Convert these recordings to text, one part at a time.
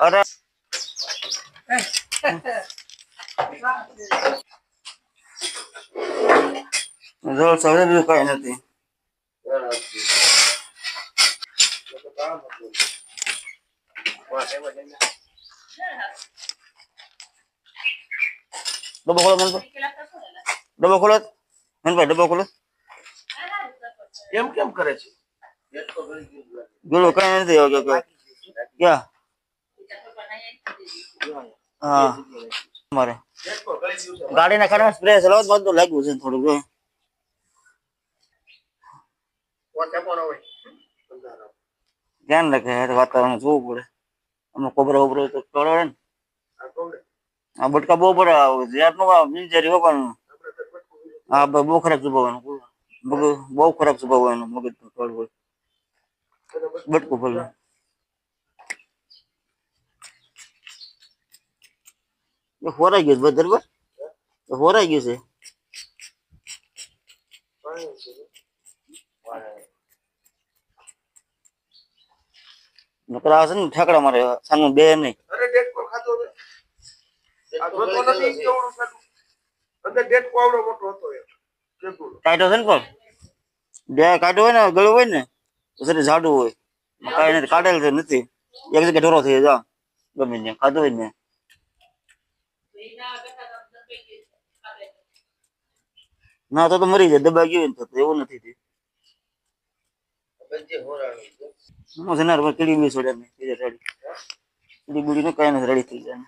અરે જો સૌને બીજું કઈ નથી. ડબ્બો ખોલો મન ડબ્બો ખોલો મનભાઈ ડબ્બો ખોલો. કેમ કેમ કરે છે? ગોળો કઈ નથી ઓકે ક્યાં હા મારે ગાડીના ખાડા સ્પ્રે ચલાવત બધું લાગ્યું છે થોડું ધ્યાન રાખે વાતાવરણ જોવું પડે. અમે કોબરા ઉભરો તો કળે ને આ બટકા બહુ પડે ઝેર નું બિનજેરી હો પણ હા બહુ ખરાબ સ્વભાવ બહુ ખરાબ સ્વભાવ એનો મગજ કળવું બટકું ભલે હોરાઈ ગયું બરાબર હોરાઈ ગયું છે. નકરા છે ને ઠેકડા મારે સાનું બે નહીં. અરે ડેટકો ખાતો હતો આ જોતો નથી કેવડું ખાતું અંદર ડેટકો આવડો મોટો હતો એ કાઢો છે ને પણ બે કાઢો હોય ને ગળું હોય ને પછી જાડું હોય કાંઈ નથી કાઢેલ છે નથી એક જગ્યાએ ઢોરો થઈ જાય ગમે ને ખાધું હોય ને ના તો મરી જાય દબાઈ ગયું ને તો એવું નથી થયું. હું છે ને કીડી બી છોડે ને રેડી કીડી બુડી ને કઈ નથી રેડી થઈ જાય.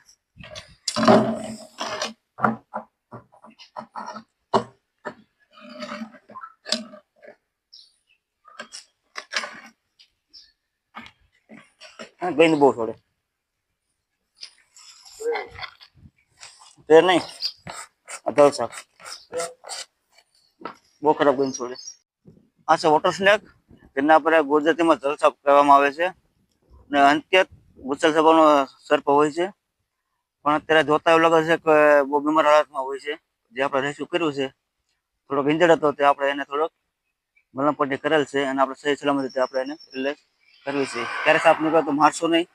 હા ગઈ ને બહુ છોડે તે નહીં અઢાર શાક બહુ ખરાબ ગઈ છોડે. આ છે વોટર સ્નેક તેના પર ગુજરાતીમાં જલસાપ કહેવામાં આવે છે અને અંત્ય ગુસલ સભાનો સર્પ હોય છે પણ અત્યારે જોતા એવું લાગે છે કે બહુ બીમાર હાલતમાં હોય છે. જે આપણે રેસ્ક્યુ કર્યું છે થોડોક ઇન્જર્ડ હતો તે આપણે એને થોડોક મલમપટ્ટી કરેલ છે અને આપણે સહી સલામત રીતે આપણે એને રિલીઝ કરવી છે. ક્યારે સાપ નીકળે તો મારશો નહીં.